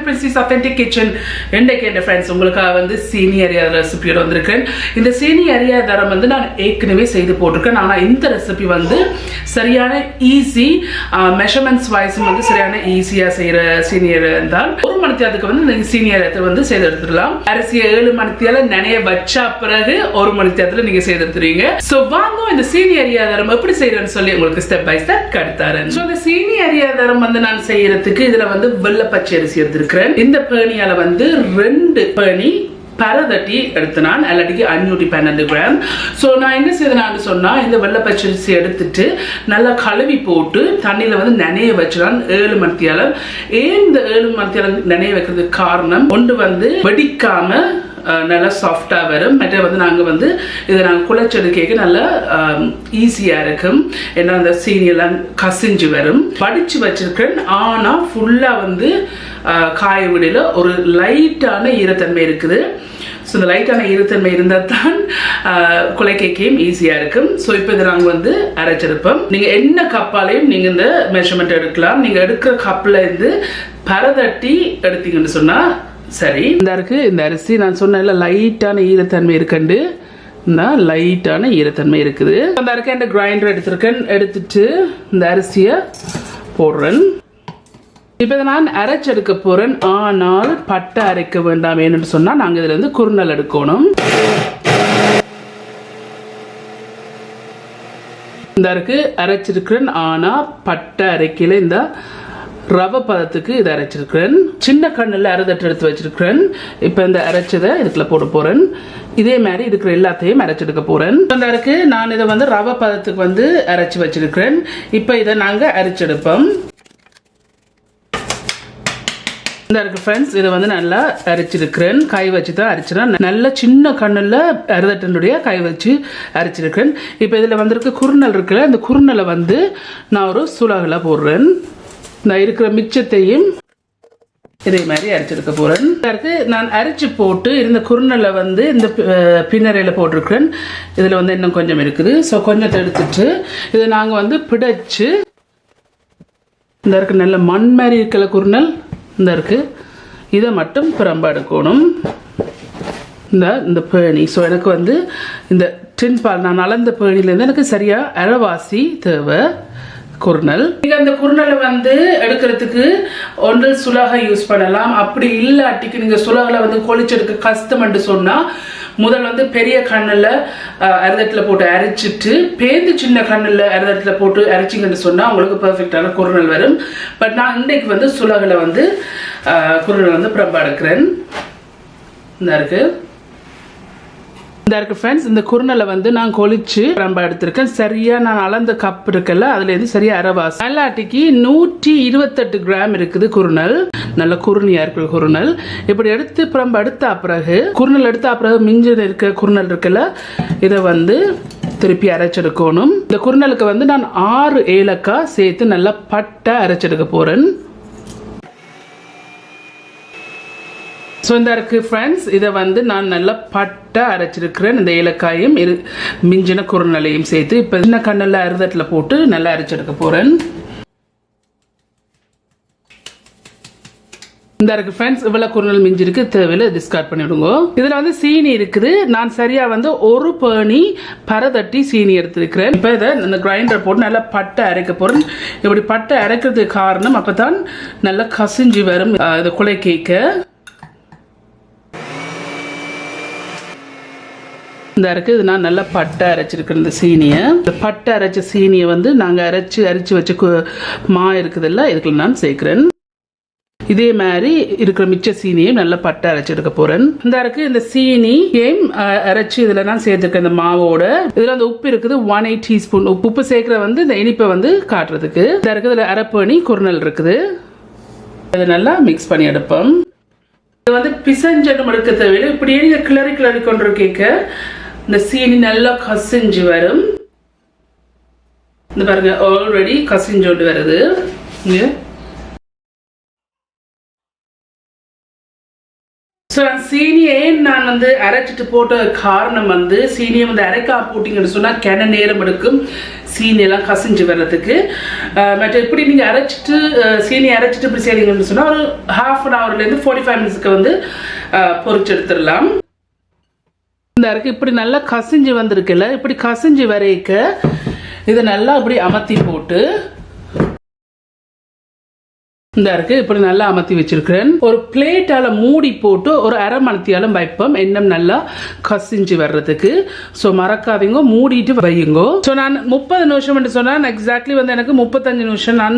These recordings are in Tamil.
to Princy's Authentic Kitchen. இன்னைக்கு என்ன फ्रेंड्स உங்களுக்காக வந்து சீனி அரியாத ரெசிபியோட வந்திருக்கேன். இந்த சீனி அரியாதரம் வந்து நான் ஏற்கனவே செய்து போட்டுருக்கேன். ஆனா இந்த ரெசிபி வந்து சரியான ஈஸி மெஷர்மெண்ட்ஸ் வைஸ் வந்து சரியான ஈஸியா செய்யற சீனி அரியாதான். ஒரு மணித்தியாலத்துக்கு வந்து நீங்க சீனி அரியாதை வந்து செய்து எடுத்துடலாம். அரிசியை 7 மணித்தியால நனைய வச்சா பிறகு ஒரு மணித்தியாலத்துல நீங்க செய்து எடுத்துறீங்க. சோ வாங்க இந்த சீனி அரியாதரம் எப்படி செய்யறேன்னு சொல்லி உங்களுக்கு ஸ்டெப் பை ஸ்டெப் காட்டுறேன். சோ இந்த சீனி அரியாதரம் வந்து நான் செய்யறதுக்கு இதுல வந்து வெள்ளை பச்சை அரிசி எடுத்திருக்கிறேன். இந்த பேணியால வந்து 2 பேணி பரதட்டி எடுத்து நான் எல்லாட்டிக்கு 512 கிராம். ஸோ நான் என்ன செய்தேன்னு சொன்னா இந்த வெள்ளை பச்சரிசி எடுத்துட்டு நல்லா கழுவி போட்டு தண்ணியில வந்து நனைய வச்சுதான் 7 மணித்தியாலம். ஏன் இந்த 7 மணித்தியாலம் நனைய வைக்கிறதுக்கு காரணம் ஒன்று வந்து வெடிக்காம நல்லா சாஃப்டா வரும். மற்ற வந்து நாங்கள் வந்து இதை நாங்கள் குழைச்செடுக்க நல்லா ஈஸியா இருக்கும். ஏன்னா அந்த சீனியெல்லாம் கசிஞ்சு வரும். வடிச்சு வச்சிருக்கேன். ஆனா ஃபுல்லா வந்து காய விடையில ஒரு லைட்டான ஈரத்தன்மை இருக்குது. ஸோ இந்த லைட்டான ஈரத்தன்மை இருந்தால் தான் குலைக்கையும் ஈஸியாக இருக்கும். ஸோ இப்போ இதை நாங்கள் வந்து அரைச்செடுப்போம். நீங்கள் என்ன கப்பாலையும் நீங்கள் இந்த மெஷர்மெண்ட் எடுக்கலாம். நீங்கள் எடுக்கிற கப்பில் இருந்து பரதட்டி எடுத்தீங்கன்னு சொன்னால் சரி. இந்த இருக்கு இந்த அரிசி நான் சொன்ன லைட்டான ஈரத்தன்மை இருக்குண்டு லைட்டான ஈரத்தன்மை இருக்குது. அந்த இருக்க இந்த கிரைண்டர் எடுத்திருக்கேன். எடுத்துட்டு இந்த அரிசியை போடுறேன். இப்போ இதை நான் அரைச்செடுக்க போறேன். ஆனால் பட்டை அரைக்க வேண்டாம். ஏன்னு சொன்னா நாங்க இதுல இருந்து குறுநல் எடுக்கணும். இந்த இருக்கு அரைச்சிருக்கிறேன். ஆனா பட்டை அரைக்கல. இந்த ரவை பதத்துக்கு இதை அரைச்சிருக்கிறேன். சின்ன கண்ணில் அரைதட்டு எடுத்து வச்சிருக்கிறேன். இப்போ இந்த அரைச்சதை இதுக்குள்ள போட போறேன். இதே மாதிரி இருக்கிற எல்லாத்தையும் அரைச்செடுக்க போறேன். இருக்கு நான் இதை வந்து ரவை பதத்துக்கு வந்து அரைச்சி வச்சிருக்கிறேன். இப்போ இதை நாங்க அரைச்செடுப்போம். இந்த இருக்கு ஃப்ரெண்ட்ஸ், இதை வந்து நல்லா அரைச்சிருக்கிறேன். கை வச்சு தான் அரைச்சிடறேன். நல்ல சின்ன கண்ணில் அரைதட்டனுடைய கை வச்சு அரைச்சிருக்கிறேன். இப்போ இதில் வந்திருக்க குறுநல் இருக்குல்ல, இந்த குறுநலை வந்து நான் ஒரு சுலகில் போடுறேன். நான் இருக்கிற மிச்சத்தையும் இதே மாதிரி அரைச்செடுக்க போறேன். நான் அரைச்சு போட்டு இருந்த குறுநலை வந்து இந்த பின்னரையில் போட்டிருக்கிறேன். இதில் வந்து இன்னும் கொஞ்சம் இருக்குது. ஸோ கொஞ்சத்தை எடுத்துட்டு இதை நாங்கள் வந்து பிடைச்சு இந்த இருக்கு நல்ல மண் மாதிரி இருக்கல குறுநல் இந்த இருக்கு இதை மட்டும் பிரம்ப எடுக்கணும். இந்த பேணி. ஸோ எனக்கு வந்து இந்த டின் பால் நான் அளந்த பேணிலேருந்து எனக்கு சரியா அரைவாசி தேவை குறுநல். நீங்க அந்த குறுநலை வந்து எடுக்கிறதுக்கு ஒன்று சுலகை யூஸ் பண்ணலாம். அப்படி இல்லாட்டிக்கு நீங்க சுலகில் வந்து கொளிச்செடுக்க கஷ்டம்னு சொன்னா முதல் வந்து பெரிய கண்ணில் அரிதட்டில் போட்டு அரைச்சிட்டு பேந்து சின்ன கண்ணில் அரிதட்டில் போட்டு அரைச்சிங்கன்னு சொன்னா உங்களுக்கு பெர்ஃபெக்டான குறுநல் வரும். பட் நான் இன்னைக்கு வந்து சுலகில் வந்து குறுநல் வந்து பிரம்பா எடுக்கிறேன். இந்த இருக்கு ஃப்ரெண்ட்ஸ், இந்த குறுநலை வந்து நான் கொளிச்சு பிரம்பா எடுத்திருக்கேன். சரியா நான் அளந்த கப் இருக்குல்ல அதுல இருந்து சரியா அரைவாசி. நல்லாட்டிக்கு 128 கிராம் இருக்குது குறுநல். நல்ல குறுநியா இருக்கிற குறுநல். இப்படி எடுத்து பிரம்பா எடுத்த பிறகு குறுநல் எடுத்த பிறகு மிஞ்சில் இருக்க குறுநல் இருக்குல்ல இதை வந்து திருப்பி அரைச்செடுக்கணும். இந்த குறுநலுக்கு வந்து நான் 6 ஏலக்காய் சேர்த்து நல்லா பட்டை அரைச்செடுக்க போறேன். ஸோ இந்த இருக்கு ஃப்ரெண்ட்ஸ், இதை வந்து நான் நல்லா பட்டை அரைச்சிருக்கிறேன். இந்த ஏலக்காயும் மிஞ்சின குறுநலையும் சேர்த்து இப்போ சின்ன கண்ணில் அரிதட்டில் போட்டு நல்லா அரைச்செடுக்க போறேன். இந்த இருக்கு ஃப்ரெண்ட்ஸ், இவ்வளவு குறுநல் மிஞ்சி இருக்கு. தேவையில்லை டிஸ்கார்ட் பண்ணிவிடுங்க. இதுல வந்து சீனி இருக்குது. நான் சரியா வந்து ஒரு பேணி பரதட்டி சீனி எடுத்திருக்கிறேன். இப்போ இதை இந்த கிரைண்டர் போட்டு நல்லா பட்டை அரைக்க போறேன். இப்படி பட்டை அரைக்கிறதுக்கு காரணம் அப்பதான் நல்லா கசிஞ்சு வரும் இதை குலை கேக்க. இந்த இருக்கு இது நான் நல்லா பட்டை அரைச்சிருக்கிறேன். இந்த சீனியை இந்த பட்டை அரைச்ச சீனியை வந்து நாங்கள் அரைச்சி வச்ச மா இருக்குதுல்ல இதுக்குள்ள நான் சேர்க்கிறேன். இதே மாதிரி இருக்கிற மிச்ச சீனியை நல்லா பட்டை அரைச்சி எடுக்க போறேன். இந்த இருக்கு இந்த சீனி அரைச்சி இதுல நான் சேர்த்துருக்கேன். இந்த மாவோட இதுல அந்த உப்பு இருக்குது 1/8 டீஸ்பூன் உப்பு சேர்க்கிற வந்து இந்த இனிப்பை வந்து காட்டுறதுக்கு. இந்த இருக்கு இதுல அரைப்பணி குறுநல் இருக்குது. இதை நல்லா மிக்ஸ் பண்ணி எடுப்போம். இது வந்து பிசைஞ்சனும் எடுக்க தேவையில்லை. இப்படியே கிளறி கொண்டு கேட்க இந்த சீனி நல்லா கசிஞ்சு வரும். இந்த பாருங்க ஆல்ரெடி கசிஞ்சோண்டு வருது. ஸோ சீனியை நான் வந்து அரைச்சிட்டு போட்ட காரணம் வந்து சீனியை வந்து அரைக்கா போட்டிங்கன்னு சொன்னால் கிண நேரம் எடுக்கும் சீனியெல்லாம் கசிஞ்சு வர்றதுக்கு. மற்ற எப்படி நீங்கள் அரைச்சிட்டு சீனியை அரைச்சிட்டு இப்படி செய்றீங்கன்னு சொன்னால் ஒரு ½ an hourலேருந்து 45 minutesக்கு வந்து பொரிச்சு எடுத்துடலாம். இந்த அரைக்கு இப்படி நல்லா கசிஞ்சு வந்திருக்குல்ல, இப்படி கசிஞ்சு வரைக்க இதை நல்லா இப்படி அமர்த்தி போட்டு இந்த இருக்கு இப்படி நல்லா அமர்த்தி வச்சிருக்கிறேன். ஒரு பிளேட்டால மூடி போட்டு ஒரு அரை மணித்தியாலும் வைப்போம் இன்னும் நல்லா கசிஞ்சு வர்றதுக்கு. ஸோ மறக்காதீங்க, மூடிட்டு வையுங்க. ஸோ நான் 30 நிமிஷம் சொன்னால் எக்ஸாக்ட்லி வந்து எனக்கு 35 நிமிஷம் நான்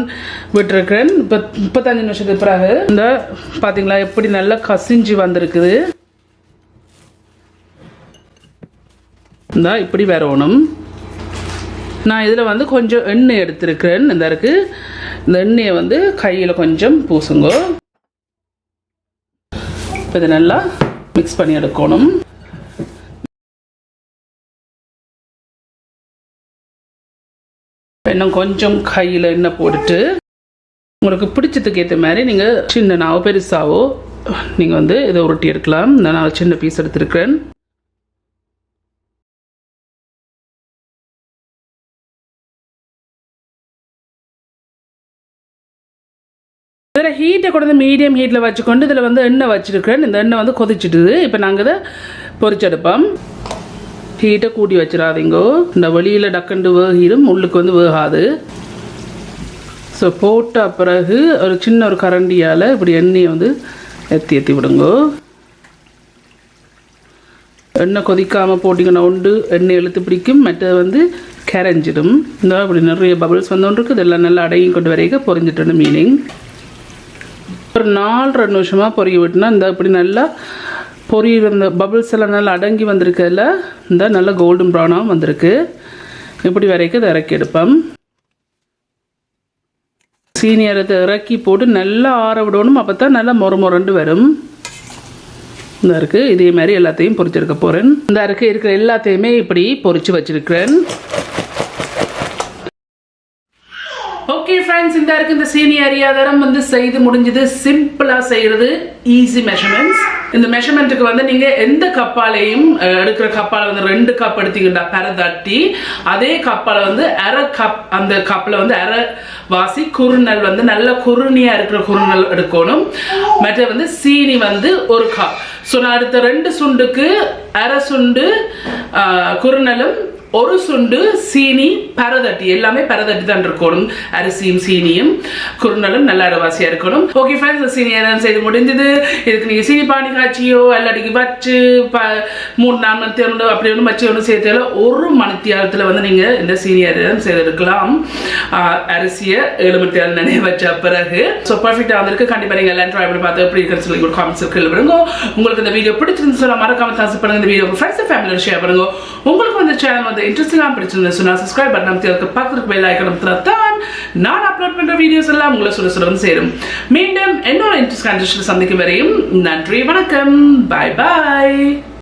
விட்டுருக்கிறேன். இப்போ 35 நிமிஷத்துக்கு பிறகு இந்த பார்த்தீங்களா எப்படி நல்லா கசிஞ்சு வந்திருக்குது. இந்த இப்படி வரணும். நான் இதில் வந்து கொஞ்சம் எண்ணெய் எடுத்திருக்கிறேன். இந்த இருக்கு இந்த எண்ணெயை வந்து கையில் கொஞ்சம் பூசுங்க. இப்போ இதை நல்லா மிக்ஸ் பண்ணி எடுக்கணும். இன்னும் கொஞ்சம் கையில் எண்ணெய் போட்டுட்டு உங்களுக்கு பிடிச்சதுக்கு ஏற்ற மாதிரி நீங்கள் சின்ன நாவோ பெருசாவோ நீங்கள் வந்து இதை உருட்டி எடுக்கலாம். நான் சின்ன பீஸ் எடுத்திருக்கிறேன். இதில் ஹீட்டை கொண்டு மீடியம் ஹீட்டில் வச்சுக்கொண்டு இதில் வந்து எண்ணெய் வச்சுருக்கிறேன். இந்த எண்ணெய் வந்து கொதிச்சுட்டுது. இப்போ நாங்கள் இதை பொரிச்செடுப்போம். ஹீட்டை கூட்டி வச்சிடாதீங்கோ, இந்த வெளியில் டக்குண்டு வேகிடும், உள்ளுக்கு வந்து வேகாது. ஸோ போட்ட பிறகு ஒரு சின்ன ஒரு கரண்டியால் இப்படி எண்ணெயை வந்து ஏற்றி விடுங்கோ. எண்ணெய் கொதிக்காமல் போட்டிங்கன்னா உண்டு எண்ணெய் இழுத்து பிடிக்கும், மற்றது வந்து கரைஞ்சிடும். இந்த இப்படி நிறைய பபிள்ஸ் வந்தோன்றிருக்கு. இதெல்லாம் நல்லா அடங்கி கொண்டு வரைக்கும் பொரிஞ்சிட்டோன்னு மீனிங். ஒரு 4-2 நிமிஷமாக பொரிய விட்டுனா இந்த இப்படி நல்லா பொரியிற இந்த பபிள்ஸ் எல்லாம் நல்லா அடங்கி வந்திருக்கல, இந்த நல்லா கோல்டன் ப்ரௌனாகவும் வந்திருக்கு. இப்படி வரைக்கும் இதை இறக்கி எடுப்போம். சீனி அரைத்தை இறக்கி போட்டு நல்லா ஆற விடணும். அப்போ தான் நல்லா மொரண்டு வரும். இந்த இருக்குது இதே மாதிரி எல்லாத்தையும் பொரிச்செடுக்க போகிறேன். இந்த அரைக்க இருக்கிற எல்லாத்தையுமே இப்படி பொரிச்சு வச்சிருக்கிறேன். ஓகே ஃப்ரெண்ட்ஸ், இந்த இருக்கு இந்த சீனி அரியாதாரம் வந்து செய்து முடிஞ்சது. சிம்பிளாக செய்கிறது, ஈஸி மெஷர்மெண்ட்ஸ். இந்த மெஷர்மெண்ட்டுக்கு வந்து நீங்கள் எந்த கப்பாலையும் எடுக்கிற கப்பால் வந்து 2 கப் எடுத்தீங்கன்னா பெற தட்டி, அதே கப்பால் வந்து அரை கப், அந்த கப்பில் வந்து அரை வாசி குறுநல் வந்து நல்ல குறுணியாக இருக்கிற குறுநல் எடுக்கணும். மற்ற வந்து சீனி வந்து 1 கப். ஸோ நான் அடுத்த 2 சுண்டுக்கு அரை சுண்டு குறுநலும் 1 சுண்டு சீனி பரதட்டி, எல்லாமே பரதட்டி தான் இருக்கணும். அரிசியும் சீனியும் குறுநலும் நல்ல அரைவாசியாக இருக்கணும். ஓகே ஃப்ரெண்ட்ஸ், சீனி எதாவது செய்து முடிஞ்சது. இதுக்கு நீங்கள் சீனி பானி காய்ச்சியோ எல்லாடிக்கு வச்சு 3-4 மணித்தியாலம் அப்படி ஒன்று வச்சு ஒன்று சேர்த்தால 1 மணித்தியாலத்தில் வந்து நீங்கள் இந்த சீனி அரியாதம் செய்தெடுக்கலாம். அரிசியை 7 மணித்தியாலம் நினைவு வச்ச பிறகு. ஸோ பர்ஃபெக்டாக வந்திருக்கு. கண்டிப்பாக நீங்கள் எல்லாம் ட்ரை பண்ணி பார்த்து எப்படி இருக்குன்னு சொல்லி ஒரு காமெண்ட்ஸ் விடுங்க. உங்களுக்கு இந்த வீடியோ பிடிச்சிருந்து சொல்ல மறக்காம தாஸ் பண்ணுங்க. இந்த வீடியோ உங்கள் ஃப்ரெண்ட்ஸ் ஃபேமிலியோட ஷேர் பண்ணுங்க. உங்களுக்கு வந்து சேனல் வந்து இன்ட்ரெஸ்டிங்காக பிடிச்சிருந்தது சொன்னால் சப்ஸ்கிரைப் பட்டன் அமைத்து அதுக்கு பக்கத்துக்கு பெல் ஐகான் அமுத்தினா தான் நான் அப்லோட் பண்ணுற வீடியோஸ் எல்லாம் உங்களை சுட வந்து சேரும். மீண்டும் என்னோட இன்ட்ரெஸ்ட் கண்டிஷனில் சந்திக்கும் வரையும் நன்றி, வணக்கம், பாய் பாய்.